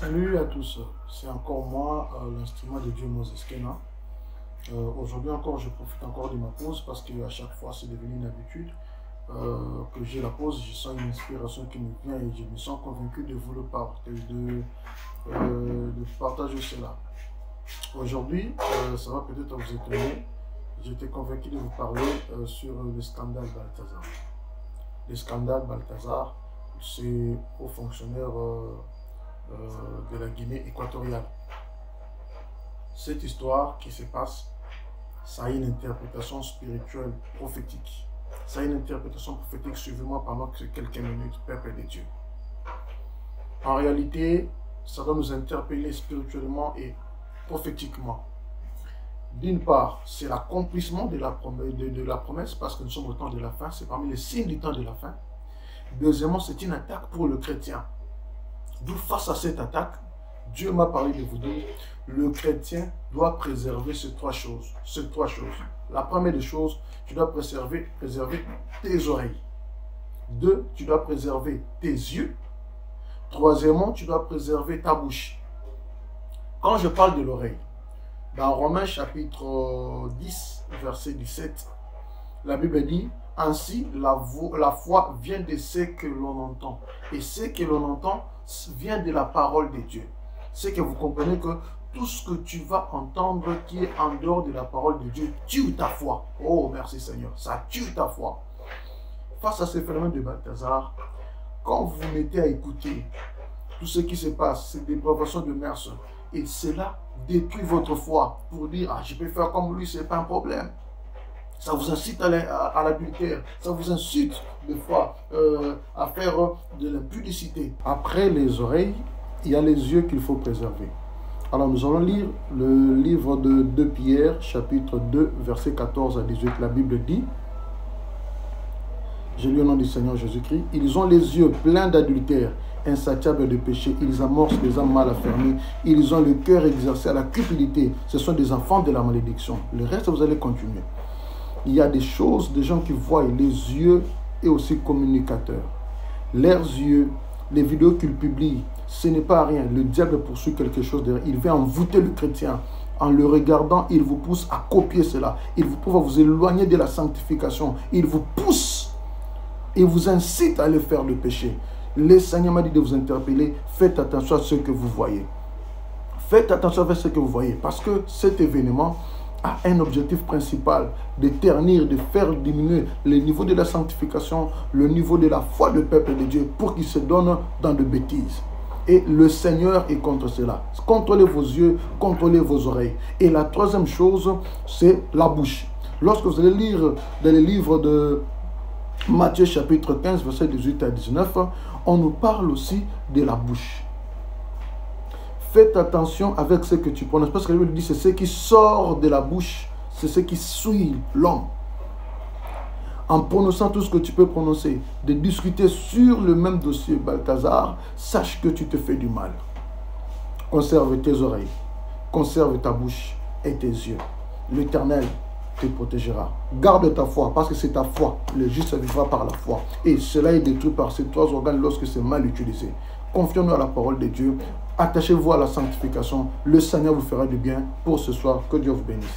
Salut à tous, c'est encore moi, l'instrument de Dieu Moses Kena. Aujourd'hui encore, je profite encore de ma pause parce qu'à chaque fois, c'est devenu une habitude que j'ai la pause. Je sens une inspiration qui me vient et je me sens convaincu de vous le partager, de partager cela. Aujourd'hui, ça va peut-être vous étonner, j'étais convaincu de vous parler sur le scandale Balthazar. Le scandale Balthazar, c'est aux fonctionnaires de la Guinée équatoriale. Cette histoire qui se passe, ça a une interprétation spirituelle prophétique. Ça a une interprétation prophétique, suivez-moi pendant quelques minutes, peuple de Dieu. En réalité, ça doit nous interpeller spirituellement et prophétiquement. D'une part, c'est l'accomplissement de la promesse parce que nous sommes au temps de la fin, c'est parmi les signes du temps de la fin. Deuxièmement, c'est une attaque pour le chrétien. D'où face à cette attaque, Dieu m'a parlé de vous dire, le chrétien doit préserver ces trois choses. La première des choses, tu dois préserver tes oreilles. Deux, tu dois préserver tes yeux. Troisièmement, tu dois préserver ta bouche. Quand je parle de l'oreille, dans Romains chapitre 10, verset 17, la Bible dit, ainsi la foi vient de ce que l'on entend. Et ce que l'on entend vient de la parole de Dieu. C'est que vous comprenez que tout ce que tu vas entendre qui est en dehors de la parole de Dieu tue ta foi. Oh, merci Seigneur, ça tue ta foi. Face à ce phénomène de Balthazar, quand vous vous mettez à écouter tout ce qui se passe, ces dépravations de mœurs, et cela détruit votre foi pour dire, ah, je peux faire comme lui, c'est pas un problème. Ça vous incite à l'adultère, ça vous incite des fois à faire de l'impudicité. Après les oreilles, il y a les yeux qu'il faut préserver. Alors nous allons lire le livre de 2 Pierre, chapitre 2, verset 14 à 18. La Bible dit, je lis au nom du Seigneur Jésus-Christ, ils ont les yeux pleins d'adultère, insatiables de péché, ils amorcent des âmes mal affermies, ils ont le cœur exercé à la cupidité, ce sont des enfants de la malédiction. Le reste, vous allez continuer. Il y a des choses, des gens qui voient les yeux et aussi communicateurs. Leurs yeux, les vidéos qu'ils publient, ce n'est pas rien. Le diable poursuit quelque chose derrière. Il vient envoûter le chrétien. En le regardant, il vous pousse à copier cela. Il vous pousse à vous éloigner de la sanctification. Il vous pousse et vous incite à aller faire le péché. Le Seigneur m'a dit de vous interpeller. Faites attention à ce que vous voyez. Faites attention à ce que vous voyez. Parce que cet événement a un objectif principal, de ternir, de faire diminuer le niveau de la sanctification, le niveau de la foi du peuple de Dieu pour qu'il se donne dans de bêtises. Et le Seigneur est contre cela. Contrôlez vos yeux, contrôlez vos oreilles. Et la troisième chose, c'est la bouche. Lorsque vous allez lire dans les livres de Matthieu chapitre 15, verset 18 à 19, on nous parle aussi de la bouche. Faites attention avec ce que tu prononces. Parce que la Bible dit, c'est ce qui sort de la bouche, c'est ce qui suit l'homme. En prononçant tout ce que tu peux prononcer, de discuter sur le même dossier Balthazar, sache que tu te fais du mal. Conserve tes oreilles, conserve ta bouche et tes yeux. L'Éternel te protégera. Garde ta foi, parce que c'est ta foi. Le juste vivra par la foi. Et cela est détruit par ces trois organes lorsque c'est mal utilisé. Confions-nous à la parole de Dieu. Attachez-vous à la sanctification. Le Seigneur vous fera du bien pour ce soir. Que Dieu vous bénisse.